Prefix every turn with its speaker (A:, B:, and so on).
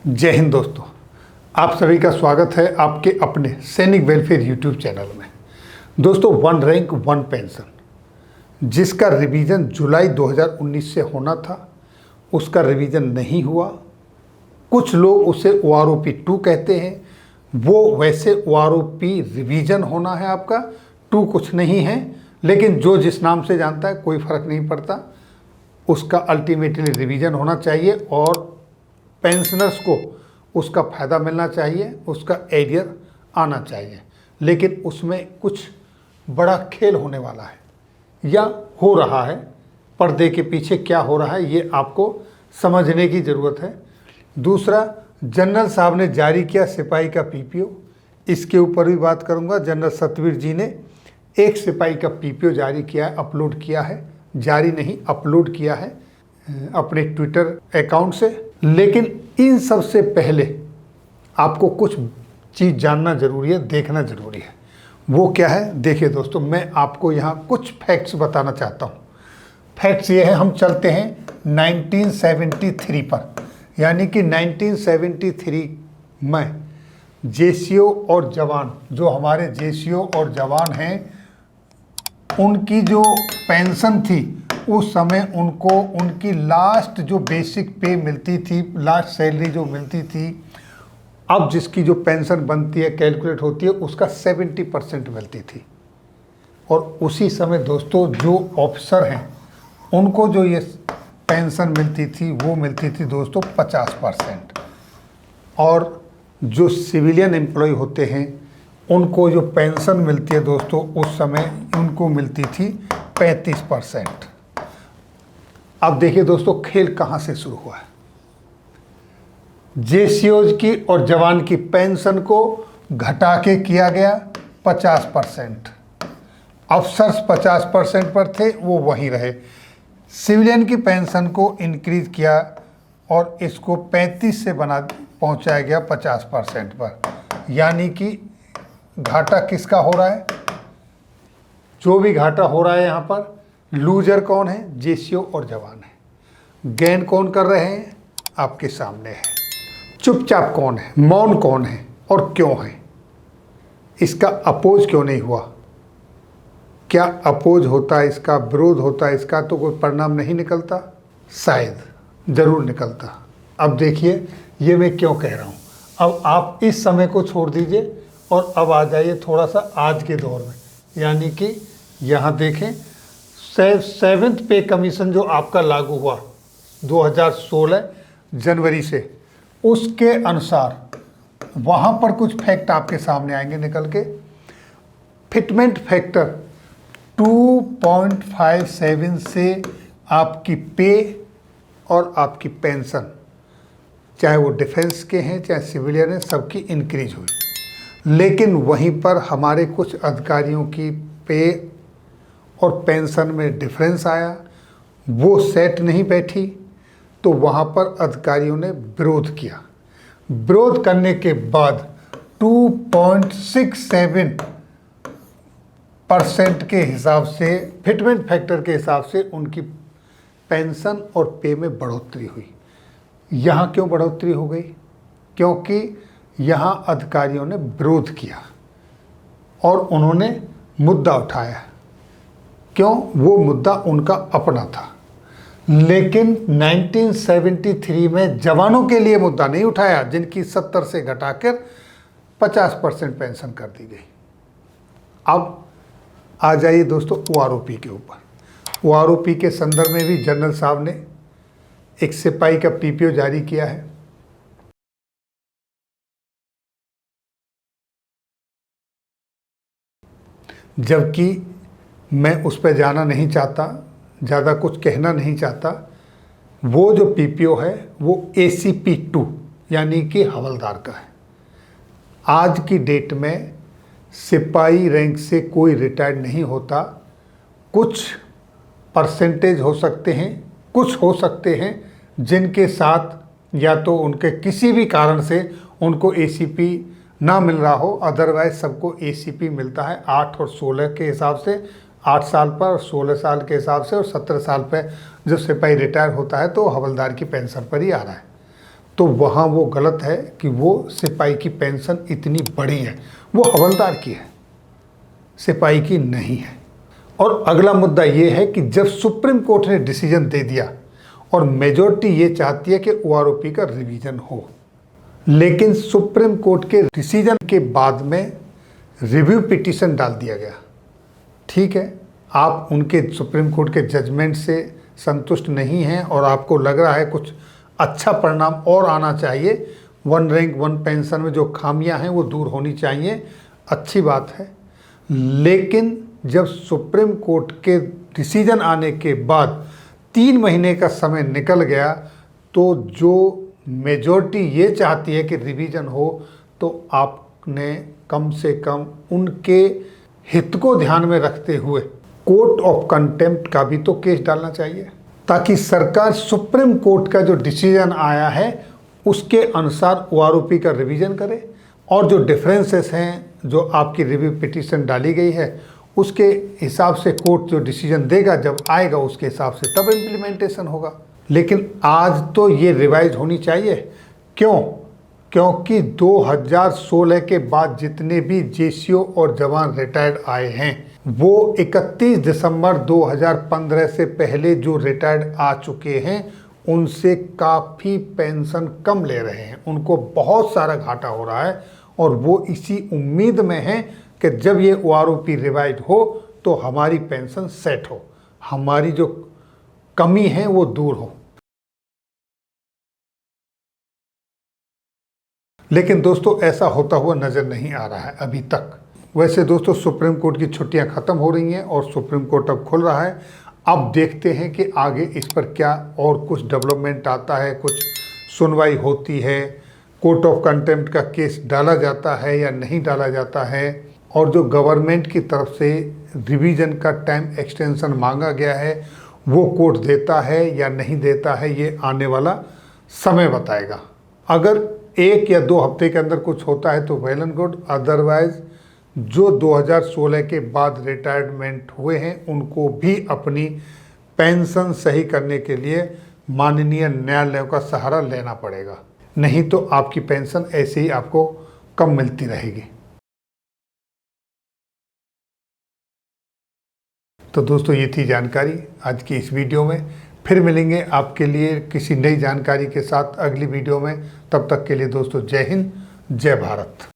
A: जय हिंद दोस्तों, आप सभी का स्वागत है आपके अपने सैनिक वेलफेयर यूट्यूब चैनल में। दोस्तों, वन रैंक वन पेंशन जिसका रिवीजन जुलाई 2019 से होना था, उसका रिवीजन नहीं हुआ। कुछ लोग उसे OROP 2 कहते हैं। वो वैसे OROP रिवीजन होना है आपका, 2 कुछ नहीं है, लेकिन जो जिस नाम से जानता है कोई फ़र्क नहीं पड़ता। उसका अल्टीमेटली रिवीजन होना चाहिए और पेंशनर्स को उसका फ़ायदा मिलना चाहिए, उसका एरियर आना चाहिए। लेकिन उसमें कुछ बड़ा खेल होने वाला है या हो रहा है। पर्दे के पीछे क्या हो रहा है ये आपको समझने की ज़रूरत है। दूसरा, जनरल साहब ने जारी किया सिपाही का PPO, इसके ऊपर भी बात करूंगा। जनरल सतवीर जी ने एक सिपाही का PPO जारी किया है, अपलोड किया है, जारी नहीं अपलोड किया है अपने ट्विटर अकाउंट से। लेकिन इन सब से पहले आपको कुछ चीज़ जानना ज़रूरी है, देखना ज़रूरी है। वो क्या है? देखिए दोस्तों, मैं आपको यहाँ कुछ फैक्ट्स बताना चाहता हूँ। फैक्ट्स ये है, हम चलते हैं 1973 पर, यानी कि 1973 में JCO और जवान, जो हमारे JCO और जवान हैं, उनकी जो पेंशन थी उस समय उनको उनकी लास्ट जो बेसिक पे मिलती थी, लास्ट सैलरी जो मिलती थी, अब जिसकी जो पेंशन बनती है, कैलकुलेट होती है, उसका 70% मिलती थी। और उसी समय दोस्तों जो ऑफिसर हैं उनको जो ये पेंशन मिलती थी वो मिलती थी दोस्तों 50%। और जो सिविलियन एम्प्लॉय होते हैं उनको जो पेंशन मिलती है दोस्तों उस समय उनको मिलती थी 35%। अब देखिए दोस्तों, खेल कहाँ से शुरू हुआ है। JCOs की और जवान की पेंशन को घटा के किया गया 50%। अफसर्स 50% पर थे, वो वहीं रहे। सिविलियन की पेंशन को इंक्रीज किया और इसको 35 से पहुंचाया गया 50% पर। यानी कि घाटा किसका हो रहा है? जो भी घाटा हो रहा है यहाँ पर, लूजर कौन है? JCO और जवान है। गेन कौन कर रहे हैं? आपके सामने है। चुपचाप कौन है? मौन कौन है और क्यों है? इसका अपोज क्यों नहीं हुआ? क्या अपोज होता है इसका, विरोध होता है इसका, तो कोई परिणाम नहीं निकलता? शायद जरूर निकलता। अब देखिए ये मैं क्यों कह रहा हूँ। अब आप इस समय को छोड़ दीजिए और अब आ जाइए थोड़ा सा आज के दौर में। यानी कि यहाँ देखें, 7th पे कमीशन जो आपका लागू हुआ 2016 जनवरी से, उसके अनुसार वहाँ पर कुछ फैक्ट आपके सामने आएंगे निकल के। फिटमेंट फैक्टर 2.57 से आपकी पे और आपकी पेंशन, चाहे वो डिफेंस के हैं चाहे सिविलियन हैं, सबकी इंक्रीज हुई। लेकिन वहीं पर हमारे कुछ अधिकारियों की पे और पेंशन में डिफरेंस आया, वो सेट नहीं बैठी, तो वहाँ पर अधिकारियों ने विरोध किया। विरोध करने के बाद 2.67% के हिसाब से, फिटमेंट फैक्टर के हिसाब से उनकी पेंशन और पे में बढ़ोतरी हुई। यहाँ क्यों बढ़ोतरी हो गई? क्योंकि यहाँ अधिकारियों ने विरोध किया और उन्होंने मुद्दा उठाया। क्यों? वो मुद्दा उनका अपना था। लेकिन 1973 में जवानों के लिए मुद्दा नहीं उठाया, जिनकी 70 से घटाकर 50% पेंशन कर दी गई। अब आ जाइए दोस्तों OROP के ऊपर। OROP के संदर्भ में भी जनरल साहब ने एक सिपाही का PPO जारी किया है। जबकि मैं उस पर जाना नहीं चाहता, ज़्यादा कुछ कहना नहीं चाहता। वो जो PPO है वो ACP 2 यानी कि हवलदार का है। आज की डेट में सिपाही रैंक से कोई रिटायर्ड नहीं होता। कुछ परसेंटेज हो सकते हैं, कुछ हो सकते हैं जिनके साथ या तो उनके किसी भी कारण से उनको ACP ना मिल रहा हो, अदरवाइज सबको ACP मिलता है 8 और 16 के हिसाब से। 8 साल पर, 16 साल के हिसाब से, और 17 साल पर जब सिपाही रिटायर होता है तो हवलदार की पेंशन पर ही आ रहा है। तो वहाँ वो गलत है कि वो सिपाही की पेंशन इतनी बड़ी है। वो हवलदार की है, सिपाही की नहीं है। और अगला मुद्दा ये है कि जब सुप्रीम कोर्ट ने डिसीजन दे दिया और मेजॉरिटी ये चाहती है कि ओआरओपी का रिवीजन हो, लेकिन सुप्रीम कोर्ट के डिसीजन के बाद में रिव्यू पिटीशन डाल दिया गया। ठीक है, आप उनके सुप्रीम कोर्ट के जजमेंट से संतुष्ट नहीं हैं और आपको लग रहा है कुछ अच्छा परिणाम और आना चाहिए, वन रैंक वन पेंशन में जो खामियां हैं वो दूर होनी चाहिए, अच्छी बात है। लेकिन जब सुप्रीम कोर्ट के डिसीजन आने के बाद 3 महीने का समय निकल गया, तो जो मेजॉरिटी ये चाहती है कि रिवीजन हो, तो आपने कम से कम उनके हित को ध्यान में रखते हुए कोर्ट ऑफ कंटेम्प्ट का भी तो केस डालना चाहिए, ताकि सरकार सुप्रीम कोर्ट का जो डिसीजन आया है उसके अनुसार ओआरओपी का रिवीजन करे, और जो डिफरेंसेस हैं जो आपकी रिव्यू पिटीशन डाली गई है उसके हिसाब से कोर्ट जो डिसीजन देगा जब आएगा उसके हिसाब से तब इम्प्लीमेंटेशन होगा। लेकिन आज तो ये रिवाइज होनी चाहिए। क्यों? क्योंकि 2016 के बाद जितने भी जेसीओ और जवान रिटायर्ड आए हैं वो 31 दिसंबर 2015 से पहले जो रिटायर्ड आ चुके हैं उनसे काफ़ी पेंशन कम ले रहे हैं, उनको बहुत सारा घाटा हो रहा है। और वो इसी उम्मीद में हैं कि जब ये ओआरओपी रिवाइज हो तो हमारी पेंशन सेट हो, हमारी जो कमी है वो दूर हो। लेकिन दोस्तों ऐसा होता हुआ नज़र नहीं आ रहा है अभी तक। वैसे दोस्तों सुप्रीम कोर्ट की छुट्टियां ख़त्म हो रही हैं और सुप्रीम कोर्ट अब खुल रहा है। अब देखते हैं कि आगे इस पर क्या और कुछ डेवलपमेंट आता है, कुछ सुनवाई होती है, कोर्ट ऑफ कंटेम्प्ट का केस डाला जाता है या नहीं डाला जाता है, और जो गवर्नमेंट की तरफ से रिवीजन का टाइम एक्सटेंशन मांगा गया है वो कोर्ट देता है या नहीं देता है, ये आने वाला समय बताएगा। अगर 1 या 2 हफ्ते के अंदर कुछ होता है तो वेल एंड गुड, अदरवाइज जो 2016 के बाद रिटायरमेंट हुए हैं उनको भी अपनी पेंशन सही करने के लिए माननीय न्यायालयों का सहारा लेना पड़ेगा, नहीं तो आपकी पेंशन ऐसे ही आपको कम मिलती रहेगी। तो दोस्तों ये थी जानकारी आज की इस वीडियो में। फिर मिलेंगे आपके लिए किसी नई जानकारी के साथ अगली वीडियो में। तब तक के लिए दोस्तों जय हिंद, जय भारत।